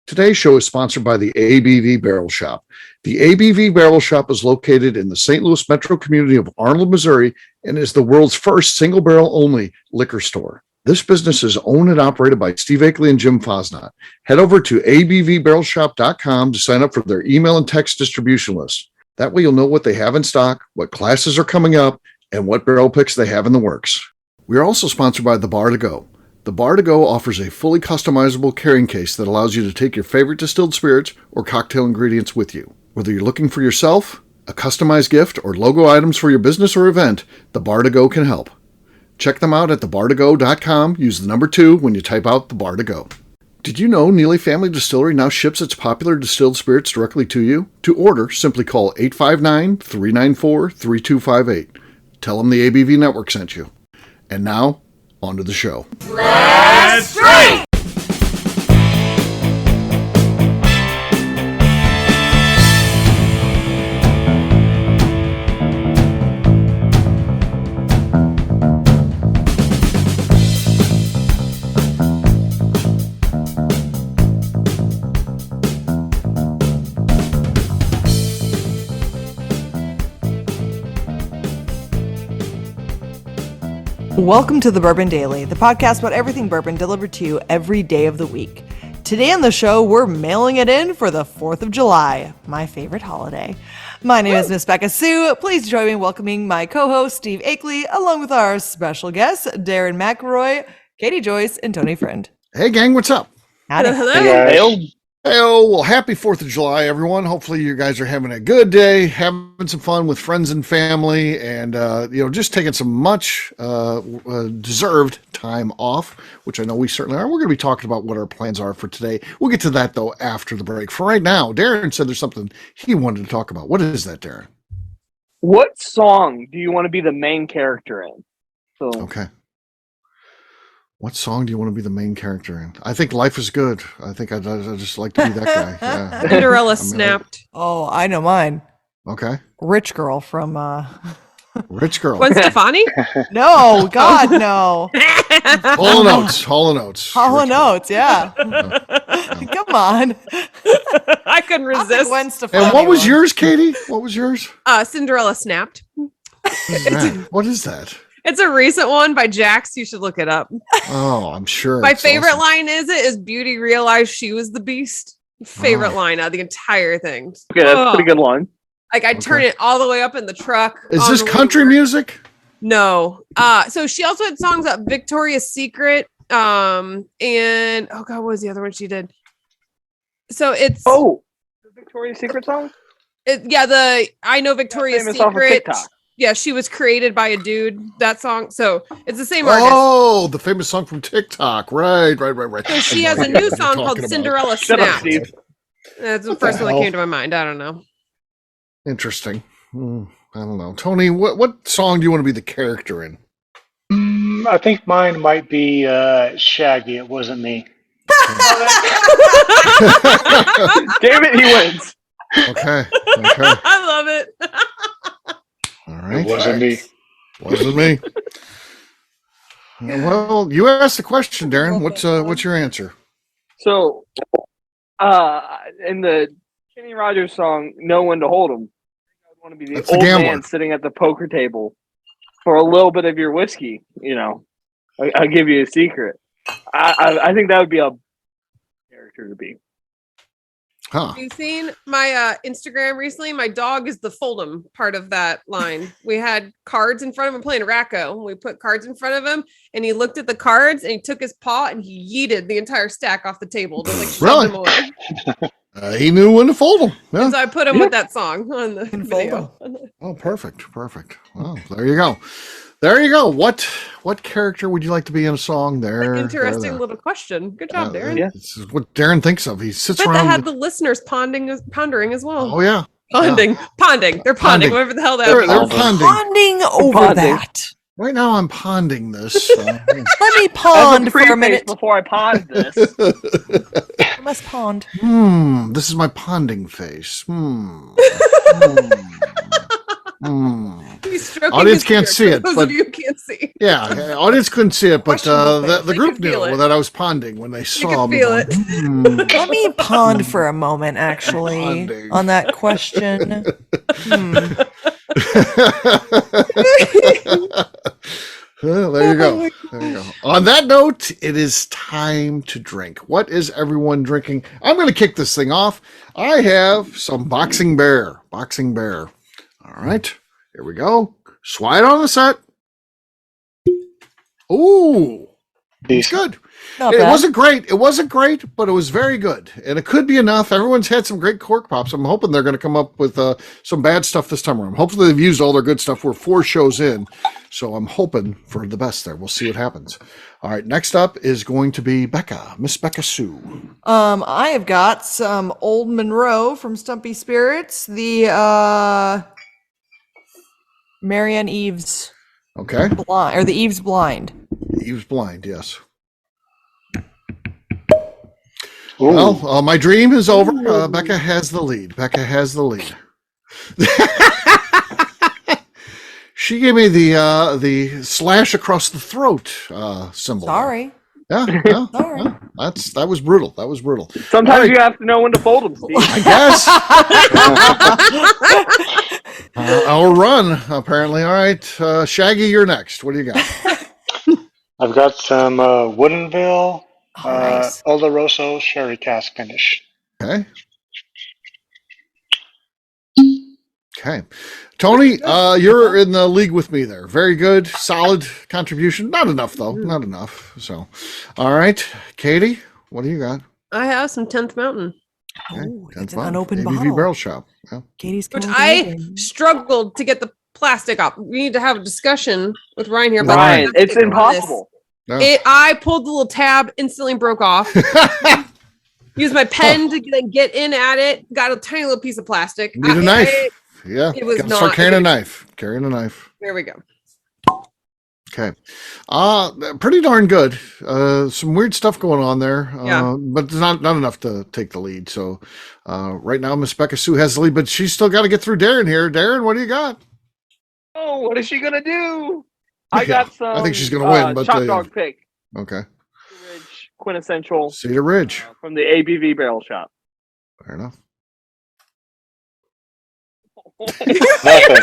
Today's show is sponsored by the ABV Barrel Shop. The ABV Barrel Shop is located in the St. Louis metro community of Arnold, Missouri, and is the world's first single barrel only liquor store. This business is owned and operated by Steve Akeley and Jim Fosnot. Head over to abvbarrelshop.com to sign up for their email and text distribution list. That way you'll know what they have in stock, what classes are coming up, and what barrel picks they have in the works. We are also sponsored by The Bar to Go. The Bar to Go offers a fully customizable carrying case that allows you to take your favorite distilled spirits or cocktail ingredients with you. Whether you're looking for yourself, a customized gift, or logo items for your business or event, The Bar to Go can help. Check them out at thebar2go.com. Use the number 2 when you type out The Bar to Go. Did you know Neely Family Distillery now ships its popular distilled spirits directly to you? To order, simply call 859-394-3258. Tell them the ABV Network sent you. And now, on to the show. Let's drink! Welcome to the Bourbon Daily, the podcast about everything bourbon delivered to you every day of the week. Today on the show, we're mailing it in for the 4th of July, my favorite holiday. My name is Miss Beka Sue. Please join me in welcoming my co-host, Steve Akeley, along with our special guests, Darren McElroy, Katie Joyce, and Tony Friend. Hey, gang, what's up? Howdy. Hello. Hey, well, happy 4th of July, everyone. Hopefully you guys are having a good day, having some fun with friends and family, and, just taking some much deserved time off, which I know we certainly are. We're going to be talking about what our plans are for today. We'll get to that, though, after the break. For right now, Darren said there's something he wanted to talk about. What is that, Darren? What song do you want to be the main character in? Okay. What song do you want to be the main character in? I think Life is Good. I think I'd just like to be that guy. Yeah. Cinderella Snapped. Oh, I know mine. Okay. Rich Girl from... Rich Girl. Gwen Stefani? No, God, no. Hall & Oates. Hall & Oates, yeah. Come on. I couldn't resist. Gwen Stefani And what was one. yours, Katie? What was yours? Cinderella Snapped. What is that? It's a recent one by Jax. You should look it up. Oh, I'm sure. My it's favorite awesome. line is Beauty realized she was the beast. Favorite line of the entire thing. Okay, that's a pretty good line. Like I turn it all the way up in the truck. Is this country music? No. So she also had songs about Victoria's Secret. And oh god, what was the other one she did? So it's the Victoria's Secret song? The I Know Victoria's Famous off of Secret. TikTok. Yeah, she was created by a dude, that song. So it's the same artist. Oh, the famous song from TikTok. Right. So she has a new song called Cinderella Shut up, Snapped. Steve. That's the first one that came to my mind. I don't know. Interesting. I don't know. Tony, what song do you want to be the character in? I think mine might be Shaggy. It wasn't me. Damn it, he wins. Okay. I love it. All right. It wasn't me. Wasn't me. Well, you asked the question, Darren. What's your answer? So, in the Kenny Rogers song, "Know When to Hold 'Em," I want to be the That's the old gambler. man sitting at the poker table for a little bit of your whiskey. I'll give you a secret. I think that would be a character to be. Huh. Have you seen my Instagram recently? My dog is the Fold'em part of that line. We had cards in front of him playing Racco. We put cards in front of him and he looked at the cards and he took his paw and he yeeted the entire stack off the table. Just like shoved them away. He knew when to fold them. Yeah. And so I put him with that song on the video. Oh, perfect. Well, there you go. What character would you like to be in a song? Interesting little question. Good job, Darren. Yeah. This is what Darren thinks of. He sits But around. that had the listeners pondering as well. Oh yeah. Ponding. They're ponding. Whatever the hell that They're means. ponding. Ponding over Ponding. that. Right now, I'm ponding this. Let me As pond a for a preface minute. before I pause this. I must pond. This is my ponding face. He's stroking Audience his can't beard, see for it, those but- of you who can't see. Yeah, audience couldn't see it, but Questionable the things. They group could feel knew it. that I was ponding when they saw could me. feel going, it. Let me pond for a moment, actually, Ponding. on that question. Well, there you Oh go. my There you go. On that note, it is time to drink. What is everyone drinking? I'm going to kick this thing off. I have some Boxing Bear. Boxing Bear. All right. Here we go. Swide on the set. Ooh. It's good. Not It bad. wasn't great. It wasn't great, but it was very good. And it could be enough. Everyone's had some great cork pops. I'm hoping they're going to come up with some bad stuff this time around. Hopefully they've used all their good stuff. We're 4 shows in. So I'm hoping for the best there. We'll see what happens. All right. Next up is going to be Beka, Miss Beka Sue. I have got some Old Monroe from Stumpy Spirits, the Marianne Eves Okay. Blind, or the Eves Blind. He was blind. Yes. Ooh. Well, my dream is over. Beka has the lead. Beka has the lead. She gave me the slash across the throat symbol. Sorry. Yeah, Sorry. yeah. That was brutal. That was brutal. Sometimes All right. you have to know when to fold them, Steve. I guess. Our run, apparently. All right. Shaggy, you're next. What do you got? I've got some Woodenville Oh, nice. Oloroso sherry cask finish. Okay. Okay. Tony, you're in the league with me there. Very good. Solid contribution. Not enough, though. Not enough. So, all right. Katie, what do you got? I have some 10th Mountain, Okay. Oh, it's an fun. unopened ABV bottle. Barrel Shop. Yeah. Katie's which coming with I anything. struggled to get the plastic off. We need to have a discussion with Ryan here. Ryan, Ryan, the it's plastic on this. impossible. No. I pulled the little tab, instantly broke off. Used my pen to get in at it. Got a tiny little piece of plastic. Need a knife. Yeah. It was Gotta not start carrying a a good- knife. Carrying a knife. There we go. Okay. Pretty darn good. Some weird stuff going on there. Yeah. But it's not enough to take the lead. So right now Miss Beka Sue has the lead, but she's still got to get through Darren here. Darren, what do you got? Oh, what is she gonna do? I Yeah, got some. I think she's gonna win, but Chop Dog Pick, Okay. Ridge Quintessential Cedar Ridge. from the ABV Barrel Shop. Fair enough. Nothing.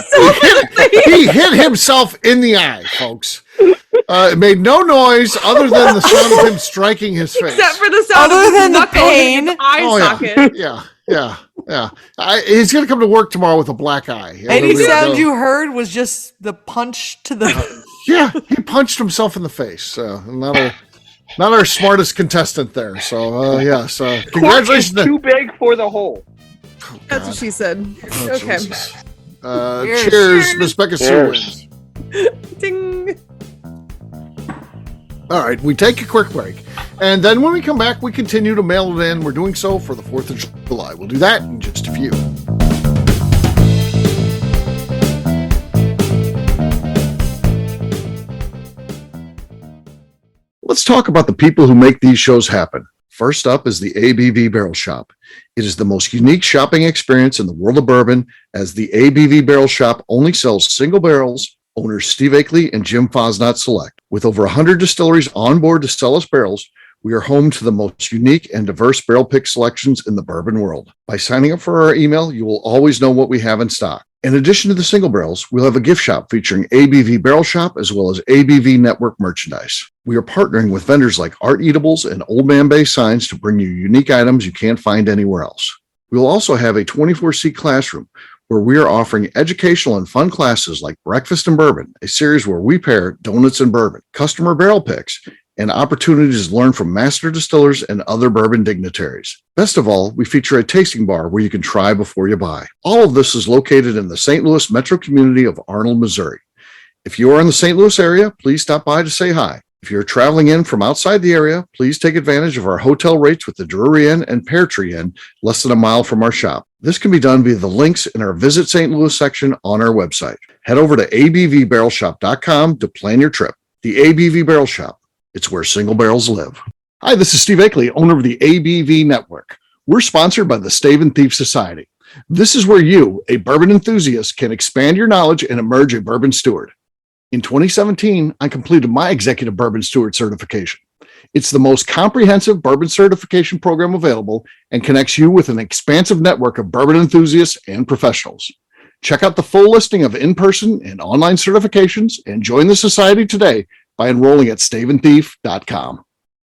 He hit himself in the eye, folks. It made no noise other than the sound of him striking his face. Except for the sound Other of his than the knuckle hitting his pain. eye Oh, socket. yeah. He's going to come to work tomorrow with a black eye. Any It'll sound go- you heard was just the punch to the. Yeah, he punched himself in the face. Not our smartest contestant there. So, yes. Congratulations. Cork is too big for the hole. Oh, That's God. what she said. Oh, Okay. Jesus. Cheers. Cheers, Miss Beka Sue Cheers. wins. Ding. All right, we take a quick break. And then when we come back, we continue to mail it in. We're doing so for the 4th of July. We'll do that in just a few. Let's talk about the people who make these shows happen. First up is the ABV Barrel Shop. It is the most unique shopping experience in the world of bourbon, as the ABV Barrel Shop only sells single barrels. Owners Steve Akeley and Jim Fosnot select. With over 100 distilleries on board to sell us barrels, we are home to the most unique and diverse barrel pick selections in the bourbon world. By signing up for our email, you will always know what we have in stock. In addition to the single barrels, we'll have a gift shop featuring ABV Barrel Shop as well as ABV Network merchandise. We are partnering with vendors like Art Eatables and Old Man Bay Signs to bring you unique items you can't find anywhere else. We will also have a 24-seat classroom where we are offering educational and fun classes like Breakfast and Bourbon, a series where we pair donuts and bourbon, customer barrel picks, and opportunities to learn from master distillers and other bourbon dignitaries. Best of all, we feature a tasting bar where you can try before you buy. All of this is located in the St. Louis metro community of Arnold, Missouri. If you are in the St. Louis area, please stop by to say hi. If you're traveling in from outside the area, please take advantage of our hotel rates with the Drury Inn and Pear Tree Inn, less than a mile from our shop. This can be done via the links in our Visit St. Louis section on our website. Head over to abvbarrelshop.com to plan your trip. The ABV Barrel Shop. It's where single barrels live. Hi, this is Steve Akeley, owner of the ABV Network. We're sponsored by the Stave and Thief Society. This is where you, a bourbon enthusiast, can expand your knowledge and emerge a bourbon steward. In 2017, I completed my executive bourbon steward certification. It's the most comprehensive bourbon certification program available and connects you with an expansive network of bourbon enthusiasts and professionals. Check out the full listing of in-person and online certifications and join the society today by enrolling at staveandthief.com.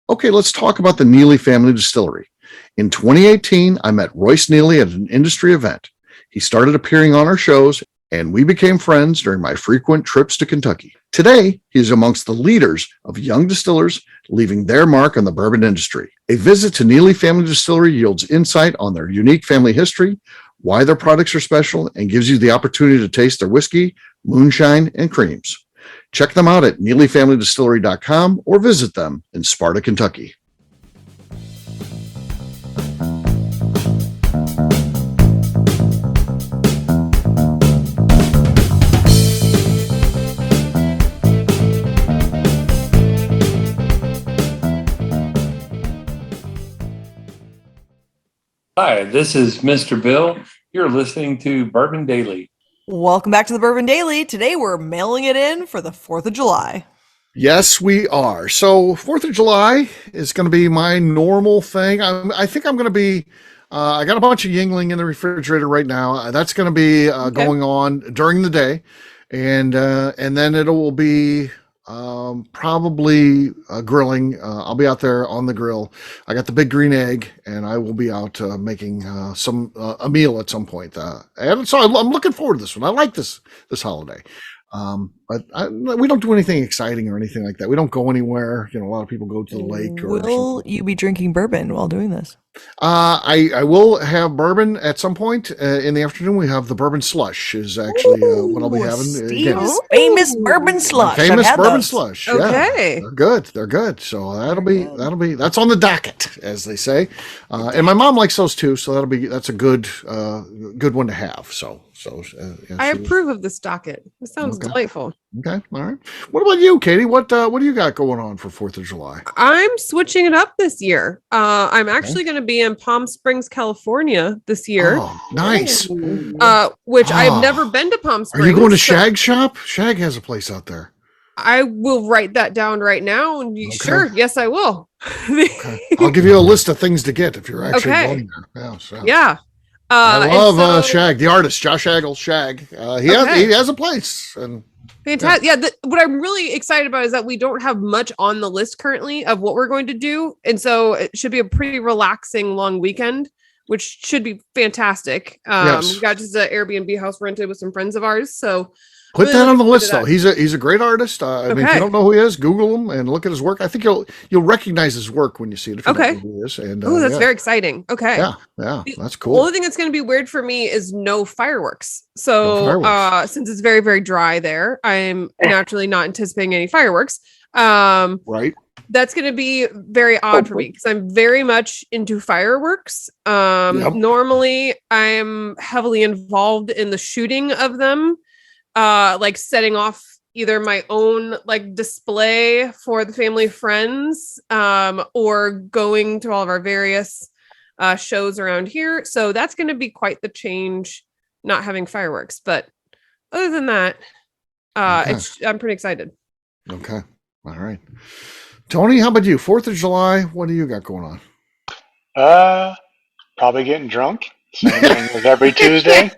Okay, let's talk about the Neely Family Distillery. In 2018, I met Royce Neely at an industry event. He started appearing on our shows, and we became friends during my frequent trips to Kentucky. Today, he is amongst the leaders of young distillers leaving their mark on the bourbon industry. A visit to Neely Family Distillery yields insight on their unique family history, why their products are special, and gives you the opportunity to taste their whiskey, moonshine, and creams. Check them out at NeelyFamilyDistillery.com or visit them in Sparta, Kentucky. Hi, this is Mr. Bill. You're listening to Bourbon Daily. Welcome back to the Bourbon Daily. Today we're mailing it in for the 4th of July. Yes, we are. So 4th of July is going to be my normal thing. I think I'm going to be, I got a bunch of Yingling in the refrigerator right now. That's going to be going on during the day. And then it will be probably grilling. I'll be out there on the grill. I got the big green egg, and I will be out making a meal at some point. And so I'm looking forward to this one. I like this holiday. But we don't do anything exciting or anything like that. We don't go anywhere. A lot of people go to the lake. Will you be drinking bourbon while doing this? I will have bourbon at some point in the afternoon. We have the bourbon slush is actually what I'll be having. Steve's famous bourbon slush. Famous bourbon slush. Okay. Yeah, they're good. So that'll be that's on the docket, as they say. And my mom likes those too. So that's a good one to have. Yeah, I approve of this docket. This sounds delightful. Okay, all right. What about you, Katie? What do you got going on for 4th of July? I'm switching it up this year. I'm actually going to be in Palm Springs, California this year. Oh, nice. Which I've never been to Palm Springs. Are you going to Shag Shop? Shag has a place out there. I will write that down right now. And sure, yes, I will. Okay. I'll give you a list of things to get if you're actually going there. Yeah. I love Shag, the artist, Josh Agel, Shag. He has a place. And fantastic. Yeah. What I'm really excited about is that we don't have much on the list currently of what we're going to do. And so it should be a pretty relaxing long weekend, which should be fantastic. Yes. We got just an Airbnb house rented with some friends of ours. So put that on the list, though. He's a great artist. I mean, if you don't know who he is, Google him and look at his work. I think you'll recognize his work when you see it. If you don't know who he is. And that's very exciting. Okay. Yeah, that's cool. The only thing that's going to be weird for me is no fireworks. So since it's very, very dry there, I'm naturally not anticipating any fireworks. Right. That's going to be very odd for me because I'm very much into fireworks. Normally, I'm heavily involved in the shooting of them. Like setting off either my own like display for the family friends, or going to all of our various shows around here. So that's going to be quite the change, not having fireworks. But other than that, I'm pretty excited. Okay. All right. Tony, how about you? 4th of July, what do you got going on? Probably getting drunk. Same thing as every Tuesday.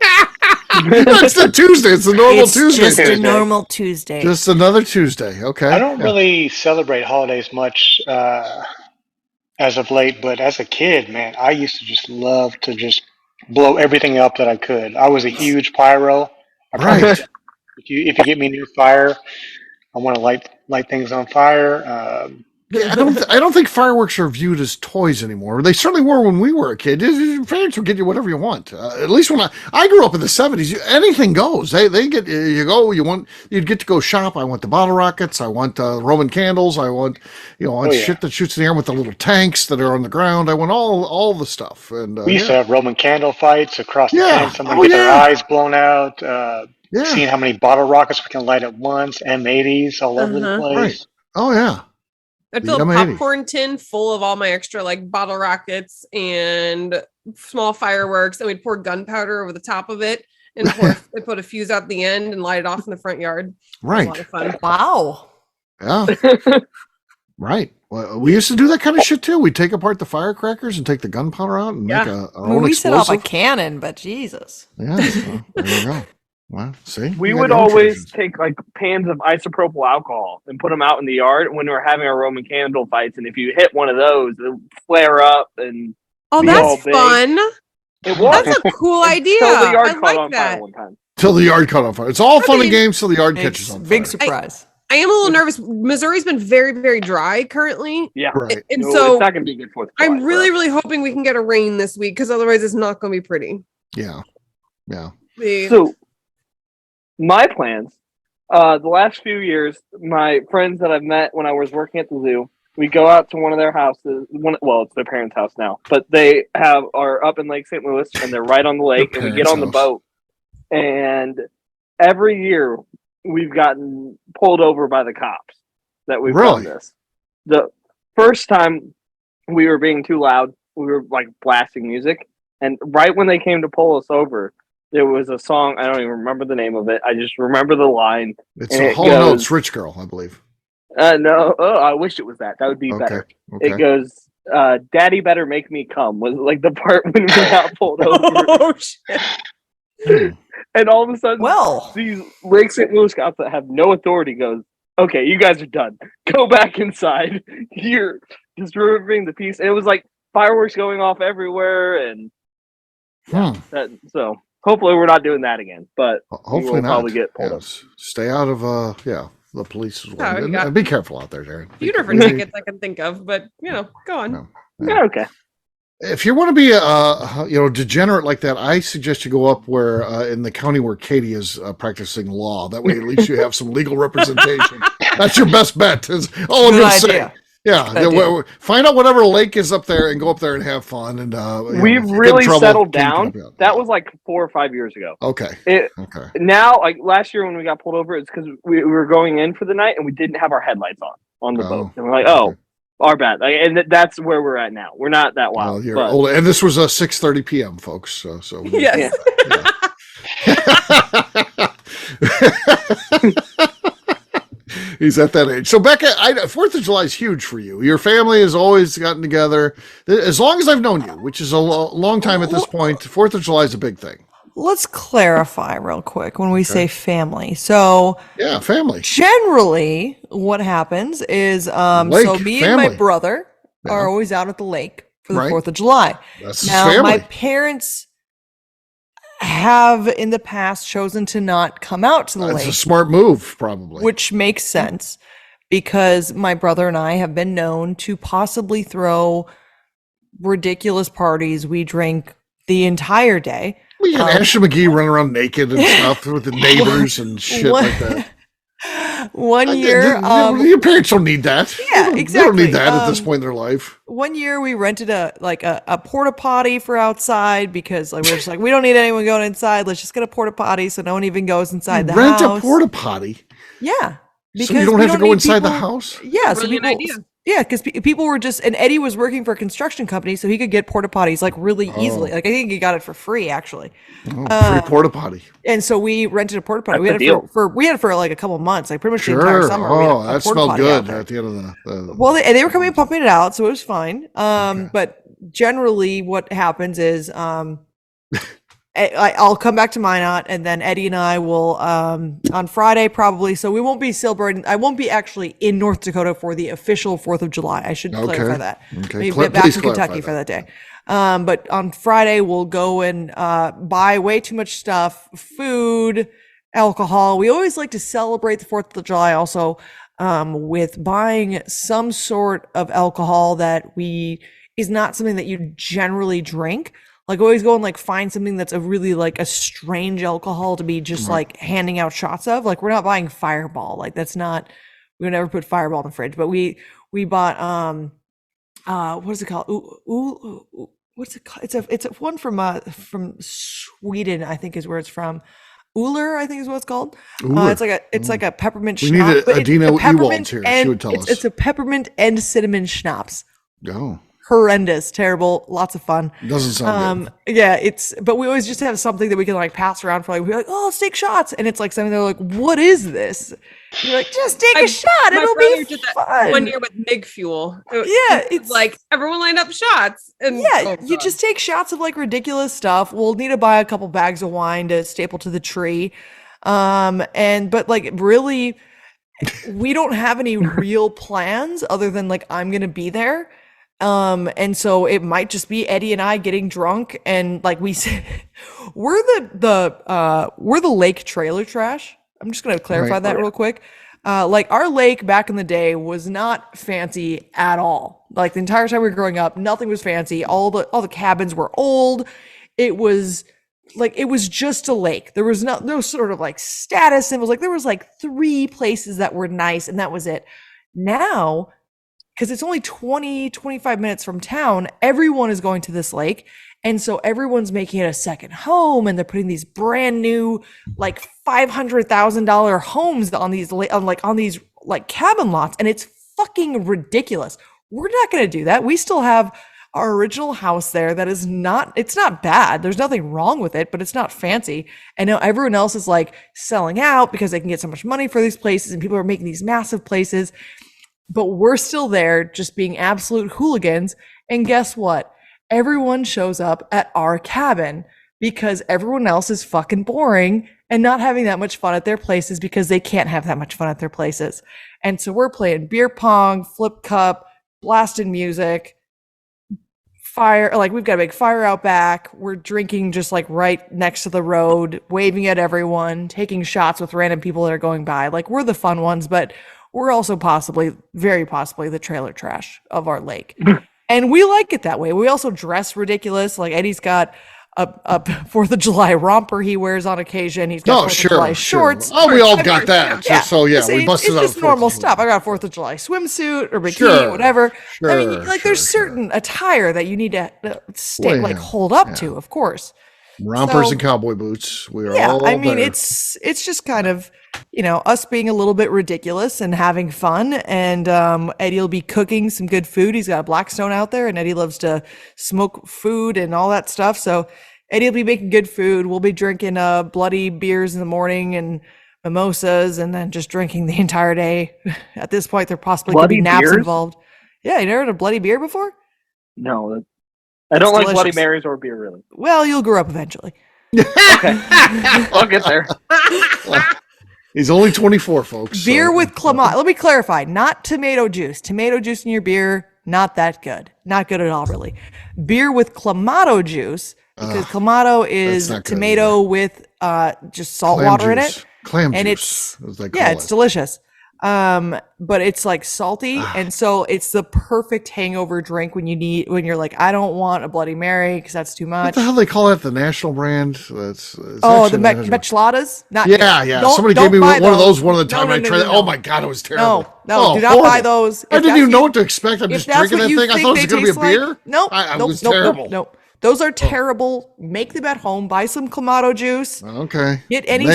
That's the Tuesday. It's the normal Tuesday. Just a normal Tuesday. Just another Tuesday. Okay. I don't really celebrate holidays much as of late, but as a kid, man, I used to just love to just blow everything up that I could. I was a huge pyro. Right. If you get me near fire, I want to light things on fire. I don't think fireworks are viewed as toys anymore. They certainly were when we were a kid. Your parents would get you whatever you want. At least when I grew up in the 70s, anything goes. They get you'd get to go shop. I want the bottle rockets. I want Roman candles. I want shit that shoots in the air with the little tanks that are on the ground. I want all the stuff. And we used to have Roman candle fights across the tent. Someone get their eyes blown out. Seeing how many bottle rockets we can light at once. M80s all over the place. Right. Oh yeah. I'd fill a popcorn tin full of all my extra like bottle rockets and small fireworks, and we'd pour gunpowder over the top of it, and they put a fuse out the end and light it off in the front yard. Right. A lot of fun. Wow. Yeah. Right. Well, we used to do that kind of shit too. We'd take apart the firecrackers and take the gunpowder out and make our own We set off a explosive. cannon, but Jesus. Yeah. Well, there you go. Well, see, We you got would your own always traditions. take like pans of isopropyl alcohol and put them out in the yard when we were having our Roman candle fights. And if you hit one of those, it would flare up and Oh, be that's all big. fun. It was That's a cool idea. until the yard I caught like on that. fire one time. Till the yard caught on fire. It's all fun and mean, games till the yard catches on fire. Big surprise. I am a little nervous. Missouri's been very, very dry currently. Yeah. Right. And No, so it's not going to be good for the I'm really, really hoping we can get a rain this week, because otherwise it's not going to be pretty. Yeah. Yeah. So my plans, the last few years, my friends that I've met when I was working at the zoo, we go out to one of their houses. It's their parents' house now, but they are up in Lake St. Louis, and they're right on the lake, and we get parents' on the house. boat. And every year we've gotten pulled over by the cops that we've Really? done this. The first time we were being too loud, we were like blasting music, and right when they came to pull us over, there was a song. I don't even remember the name of it. I just remember the line. It's And a it Hall goes- Notes Rich Girl, I believe. No, I wish it was that. That would be Okay. better. Okay. It goes, "Daddy better make me come," was like the part when we got pulled over, Oh, shit. and all of a sudden, Well, these Lake St. Louis cops that have no authority goes, "Okay, you guys are done. Go back inside. You're disturbing the peace." And it was like fireworks going off everywhere, and so hopefully we're not doing that again. But Hopefully we will not. probably get pulled up. Yes. Stay out of the police as well. Oh, you And, got- be careful out there, Darren. Few different tickets I can think of, but go on. No. Yeah, okay. If you want to be a degenerate like that, I suggest you go up where in the county where Katie is practicing law. That way, at least you have some legal representation. That's your best bet. Is all I'm good going to say. idea. Yeah, Good idea. find out whatever lake is up there and go up there and have fun. And We've if you get in really trouble, settled Katie can down. help you out. That was like 4 or 5 years ago. Okay. Okay. Now, like last year when we got pulled over, it's because we were going in for the night and we didn't have our headlights on the boat, and we're like, okay. our bad. Like, and that's where we're at now. We're not that wild. Well, you're but old, and this was 6:30 p.m., folks. So Yes. He's at that age. So, Becca, 4th of July is huge for you. Your family has always gotten together. As long as I've known you, which is a long time at this point, 4th of July is a big thing. Let's clarify real quick when we say family. So Yeah, family. generally what happens is so Lake, me and my family. brother Yeah. are always out at the lake for the Right. 4th of July. That's Now, family. my parents have in the past chosen to not come out to the That's a lake, smart move, probably. which makes sense because my brother and I have been known to possibly throw ridiculous parties. We drink the entire day. We had Ashley McGee running around naked and stuff with the neighbors and shit One- like that. One year, Your parents don't need that. Yeah, They don't exactly. need that at this point in their life. one year we rented a porta potty for outside because like we're just like we don't need anyone going inside. Let's just get a porta potty so no one even goes inside the Rent house. a porta potty Yeah, so you don't we have to go need inside the people- house. Yeah, so Brilliant people, idea. yeah, because people were just and Eddie was working for a construction company, so he could get porta potties like really easily. Like I think he got it for free actually. Oh, free porta potty. And so we rented a porta potty. That's We a had it deal. for like a couple months, like pretty much the entire Sure. summer. we had Oh, a that porta smelled potty out good there. at the end of the. Well, they were coming and pumping it out, so it was fine. But generally, what happens is I'll come back to Minot, and then Eddie and I will on Friday probably. So we won't be celebrating. I won't be actually in North Dakota for the official 4th of July. I should clarify that. Okay. Maybe Please back in clarify Kentucky that. for that day. But on Friday we'll go and buy way too much stuff, food, alcohol. We always like to celebrate the 4th of July also with buying some sort of alcohol that is not something that you generally drink. Like always go and like find something that's a really like a strange alcohol to be just like handing out shots of. Like we're not buying Fireball. Like that's not, we would never put Fireball in the fridge, but we bought what is it called? What's it called? It's a one from Sweden, I think is where it's from. Uller, I think is what it's called. It's like a peppermint We need schnapps. but it's Adina a peppermint Ewald here. She and would tell us. It's a peppermint and cinnamon schnapps. Oh, horrendous, terrible, lots of fun. Doesn't sound good. Yeah, but we always just have something that we can like pass around for, like, we're like, oh, let's take shots. And it's like something they're like, what is this? And you're like, just take a shot. My It'll brother be did that fun. one year with MIG fuel. It's like everyone lined up shots. And yeah, you just take shots of like ridiculous stuff. We'll need to buy a couple bags of wine to staple to the tree. But like really, we don't have any real plans other than like I'm gonna be there. And so it might just be Eddie and I getting drunk, and like we say, we're the lake trailer trash. I'm just gonna clarify that real quick. Like our lake back in the day was not fancy at all. Like the entire time we were growing up, nothing was fancy. All the cabins were old. It was just a lake. There was no sort of like status symbols. Like there was like 3 places that were nice, and that was it. Now, because it's only 25 minutes from town, everyone is going to this lake. And so everyone's making it a second home, and they're putting these brand new, like $500,000 homes on these cabin lots. And it's fucking ridiculous. We're not going to do that. We still have our original house there that is it's not bad. There's nothing wrong with it, but it's not fancy. And now everyone else is like selling out because they can get so much money for these places, and people are making these massive places. But we're still there just being absolute hooligans. And guess what? Everyone shows up at our cabin because everyone else is fucking boring and not having that much fun at their places because they can't have that much fun at their places. And so we're playing beer pong, flip cup, blasting music, fire. Like we've got a big fire out back. We're drinking just like right next to the road, waving at everyone, taking shots with random people that are going by. Like we're the fun ones, but we're also very possibly the trailer trash of our lake. And we like it that way. We also dress ridiculous. Like Eddie's got a 4th of July romper he wears on occasion. He's got 4th of July shorts. Oh, we all got that. Yeah. We busted out. It's just normal stuff. I got a 4th of July swimsuit or bikini, whatever. I mean, like there's certain attire that you need to hold up to, of course. Rompers and cowboy boots. I mean, it's just kind of, us being a little bit ridiculous and having fun. And Eddie will be cooking some good food. He's got a Blackstone out there, and Eddie loves to smoke food and all that stuff. So Eddie will be making good food. We'll be drinking bloody beers in the morning and mimosas, and then just drinking the entire day. At this point, there possibly could be naps involved. Yeah, you never had a bloody beer before? No, I don't like Bloody Marys or beer, really. Well, you'll grow up eventually. Okay. I'll get there. He's only 24, folks. Beer with Clamato. Let me clarify. Not tomato juice. Tomato juice in your beer, not that good. Not good at all, really. Beer with Clamato juice, because Clamato is tomato with just salt water in it. Clam and juice. It's delicious. But it's like salty, and so it's the perfect hangover drink when you're like, I don't want a Bloody Mary because that's too much. What the hell they call that? The national brand? It's the MacLeodas? Somebody gave me one of those one of the time I tried. Oh my god, it was terrible. No, do not buy those. I didn't even know what to expect. I'm just drinking that thing. I thought it was going to be a beer. Nope. It was terrible. Nope. Those are terrible. Make them at home. Buy some Clamato juice. Okay. Get any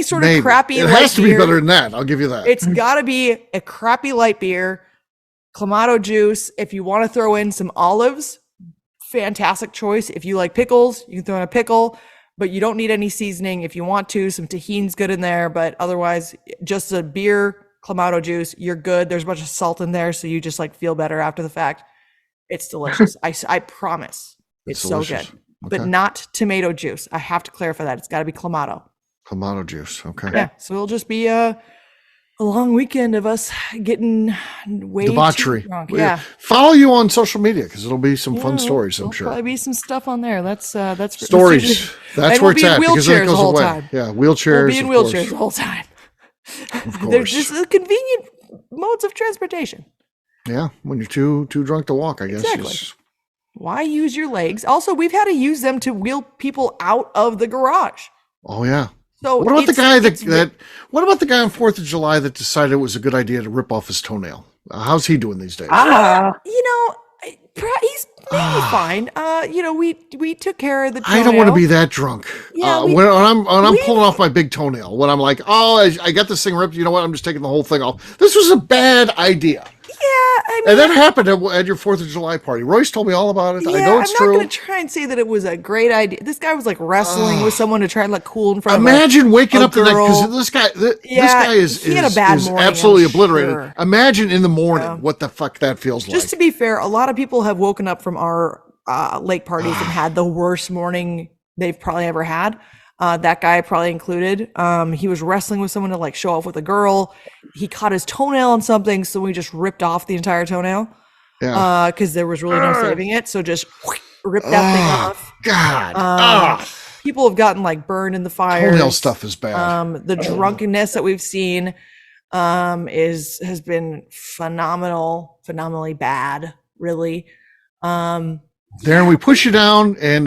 sort of crappy it light has to beer. be better than that. I'll give you that. It's got to be a crappy light beer, Clamato juice. If you want to throw in some olives, fantastic choice. If you like pickles, you can throw in a pickle, but you don't need any seasoning. If you want to, some tahini's good in there, but otherwise just a beer, Clamato juice, you're good. There's a bunch of salt in there, so you just like feel better after the fact. It's delicious. I promise. It's so good. Okay. But not tomato juice. I have to clarify that. It's got to be Clamato. Clamato juice. Okay. Yeah. So it'll just be a long weekend of us getting way debauchery. Too drunk. Yeah. Follow you on social media because it'll be some fun stories. I'm sure. Probably be some stuff on there. That's stories. That's where it's at. Because it goes away. Time. Yeah, wheelchairs. We'll be in wheelchairs the whole time. Of course. They're just convenient modes of transportation. Yeah, when you're too drunk to walk, I guess. Exactly. Why use your legs? Also, we've had to use them to wheel people out of the garage. Oh yeah. So what about the guy what about the guy on 4th of July that decided it was a good idea to rip off his toenail? How's he doing these days? He's maybe fine. We took care of the toenail. I don't want to be that drunk. Yeah, when I'm pulling off my big toenail, when I'm like, I got this thing ripped, you know what? I'm just taking the whole thing off. This was a bad idea. Yeah, I mean, And that happened at your 4th of July party. Royce told me all about it. I know it's I'm true. not going to try and say that it was a great idea. This guy was like wrestling with someone to try and look cool in front Imagine of waking a up the next girl. because this guy is he had a bad morning, absolutely I'm obliterated. sure. Imagine in the morning what the fuck that feels Just like. to be fair, a lot of people have woken up from our lake parties and had the worst morning they've probably ever had. That guy probably included. He was wrestling with someone to like show off with a girl. He caught his toenail on something, so we just ripped off the entire toenail. Yeah. Because there was really no saving it. So just rip that thing off. God. People have gotten like burned in the fire. Toenail stuff is bad. The drunkenness that we've seen has been phenomenally bad, really. Darren, we push you down and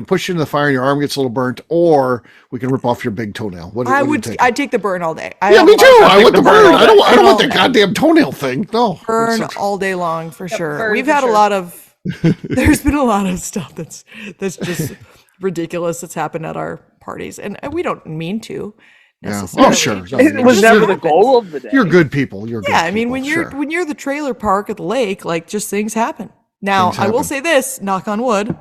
push you into the fire and your arm gets a little burnt, or we can rip off your big toenail. I'd take the burn all day. Yeah, me too. I want the burn. I don't want the goddamn toenail thing. No. Burn all day long for sure. burn We've for had sure. a lot of there's been a lot of stuff that's just ridiculous that's happened at our parties. And we don't mean to Yeah. necessarily. Oh, sure. It was never the goal of the day. You're good people. You're good Yeah, I mean people, when you're the trailer park at the lake, like just things happen. Now, I will say this, knock on wood,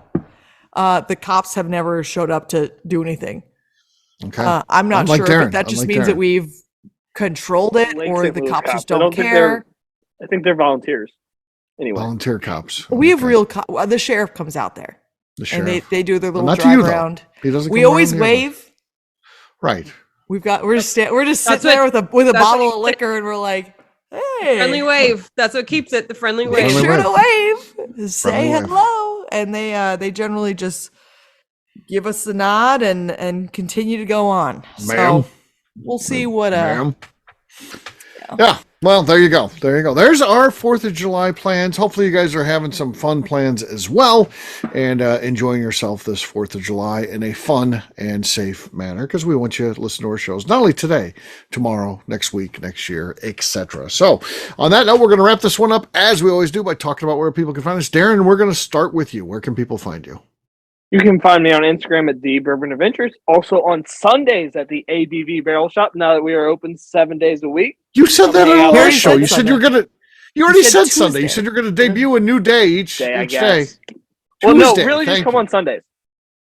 the cops have never showed up to do anything. Okay. I'm not Unlike sure Darren, if that just unlike means Darren. that we've controlled it Lake or St. the Louis cops just I don't think care. I think they're volunteers. Anyway, Volunteer cops. We have Okay. real the sheriff comes out there The and sheriff. they do their little not to drive you, though. around. He doesn't. We come always around here, wave. though. Right. We're just sitting That's there with a that's bottle what- of liquor and we're like, hey, Friendly wave. That's what keeps it. The friendly make wave. Friendly sure wave. to wave, say Friendly wave. hello, and they generally just give us the nod and continue to go on. Ma'am. So we'll see what Ma'am. Yeah. Well, there you go. There you go. There's our 4th of July plans. Hopefully you guys are having some fun plans as well and enjoying yourself this 4th of July in a fun and safe manner because we want you to listen to our shows not only today, tomorrow, next week, next year, etc. So on that note, we're going to wrap this one up as we always do by talking about where people can find us. Darren, we're going to start with you. Where can people find you? you can find me on Instagram at the Bourbon Adventures. Also on Sundays at the ABV Barrel Shop. Now that we are open 7 days a week. You said that on our He last show. said You said Sunday. you were going to. You already said said Sunday. You Tuesday. said you're going to debut a new day each Day, I day. guess. Well, no, Tuesday, really, just thank come you. on Sundays.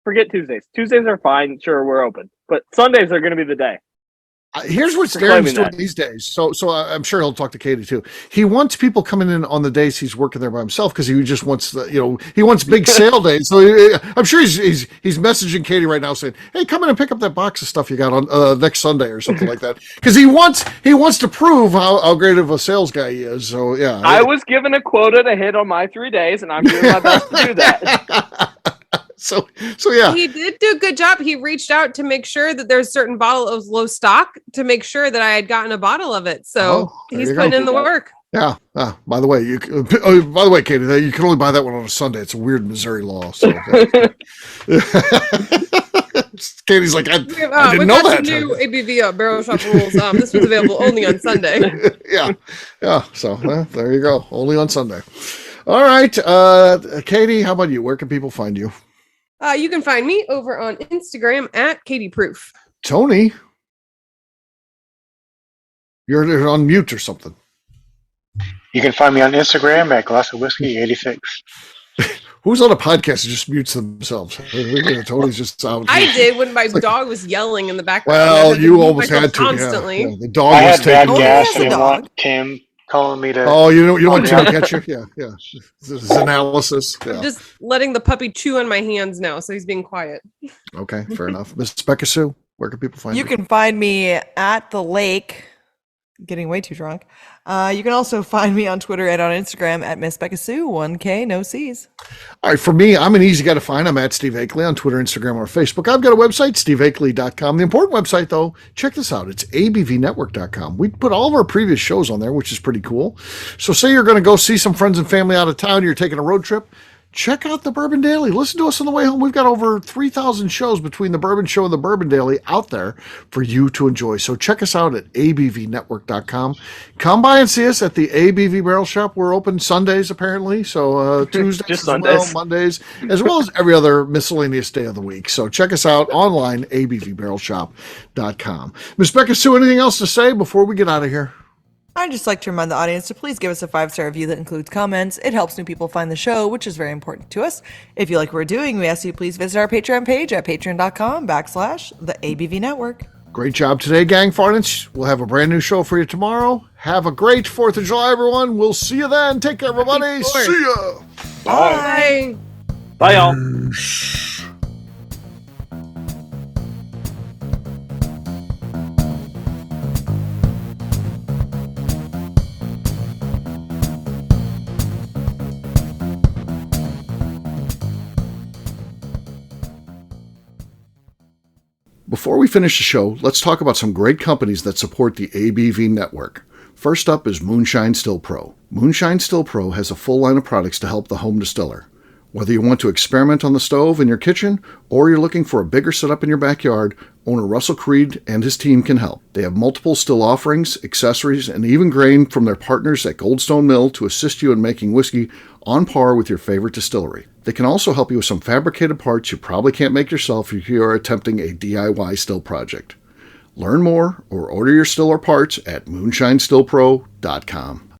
Forget Tuesdays. Tuesdays are fine. Sure, we're open, but Sundays are going to be the day. Here's what Proclaiming Darren's doing that. these days. So I'm sure he'll talk to Katie too. He wants people coming in on the days he's working there by himself because he just wants he wants big sale days. So I'm sure he's messaging Katie right now saying, "Hey, come in and pick up that box of stuff you got on next Sunday or something like that." Because he wants to prove how great of a sales guy he is. So yeah, I was given a quota to hit on my 3 days, and I'm doing my best to do that. so yeah. He did do a good job. He reached out to make sure that there's a certain bottle that was low stock to make sure that I had gotten a bottle of it. So there he's you putting go. in the work. Yeah. By the way, Katie, you can only buy that one on a Sunday. It's a weird Missouri law. So Katie's like, I didn't We've know got that. some new ABV Barrel Shop rules. This was available only on Sunday. yeah. So there you go. Only on Sunday. All right, Katie, how about you? Where can people find you? You can find me over on Instagram at Katie Proof. Tony, you're on mute or something. You can find me on Instagram at Glass of Whiskey 86. Who's on a podcast that just mutes themselves? Tony's just out. I did when my dog was yelling in the background. Well, I had to you mute almost myself had to. constantly. Yeah. The dog I was had bad taking. gas. has I a didn't dog. want Tim calling me to. Oh, you don't want Tim to catch you? Yeah. This analysis. I'm Yeah. just letting the puppy chew on my hands now, so he's being quiet. Okay, fair enough. Miss Beka Sue, where can people find you? You can find me at the lake, getting way too drunk. You can also find me on Twitter and on Instagram at Miss Becca Sue, 1K, no C's. All right, for me, I'm an easy guy to find. I'm at Steve Akeley on Twitter, Instagram, or Facebook. I've got a website, steveakeley.com. The important website, though, check this out. It's abvnetwork.com. We put all of our previous shows on there, which is pretty cool. So say you're going to go see some friends and family out of town, you're taking a road trip, check out the Bourbon Daily. Listen to us on the way home. We've got over 3,000 shows between the Bourbon Show and the Bourbon Daily out there for you to enjoy. So check us out at abvnetwork.com. Come by and see us at the ABV Barrel Shop. We're open Sundays, apparently. So Tuesdays Just as well, Sundays. Mondays, as well as every other miscellaneous day of the week. So check us out online, abvbarrelshop.com. Ms. Becca Sue, anything else to say before we get out of here? I'd just like to remind the audience to please give us a 5-star review that includes comments. It helps new people find the show, which is very important to us. If you like what we're doing, we ask you to please visit our Patreon page at patreon.com/the ABV Network. Great job today, gang farnets. We'll have a brand new show for you tomorrow. Have a great 4th of July, everyone. We'll see you then. Take care, everybody. Fourth. See ya. Bye. Bye, y'all. Before we finish the show, let's talk about some great companies that support the ABV network. First up is Moonshine Still Pro. Moonshine Still Pro has a full line of products to help the home distiller. Whether you want to experiment on the stove in your kitchen or you're looking for a bigger setup in your backyard, owner Russell Creed and his team can help. They have multiple still offerings, accessories, and even grain from their partners at Goldstone Mill to assist you in making whiskey on par with your favorite distillery. They can also help you with some fabricated parts you probably can't make yourself if you are attempting a DIY still project. Learn more or order your still or parts at moonshinestillpro.com.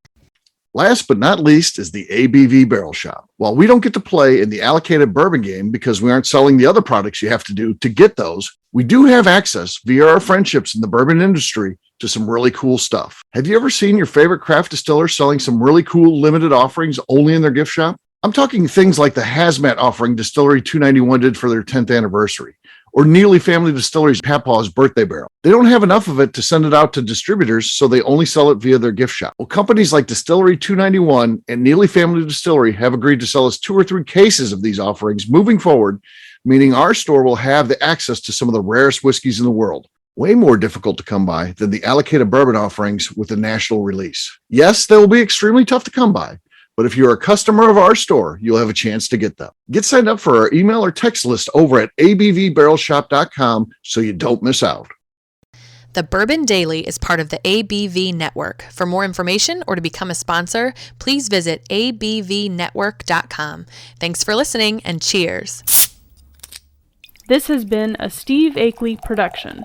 Last but not least is the ABV Barrel Shop. While we don't get to play in the allocated bourbon game because we aren't selling the other products you have to do to get those, we do have access via our friendships in the bourbon industry to some really cool stuff. Have you ever seen your favorite craft distiller selling some really cool limited offerings only in their gift shop? I'm talking things like the hazmat offering Distillery 291 did for their 10th anniversary, or Neely Family Distillery's Papaw's birthday barrel. They don't have enough of it to send it out to distributors, so they only sell it via their gift shop. Well, companies like Distillery 291 and Neely Family Distillery have agreed to sell us 2 or 3 cases of these offerings moving forward, meaning our store will have the access to some of the rarest whiskeys in the world. Way more difficult to come by than the allocated bourbon offerings with a national release. Yes, they will be extremely tough to come by, but if you're a customer of our store, you'll have a chance to get them. Get signed up for our email or text list over at abvbarrelshop.com so you don't miss out. The Bourbon Daily is part of the ABV Network. For more information or to become a sponsor, please visit abvnetwork.com. Thanks for listening and cheers. This has been a Steve Akeley production.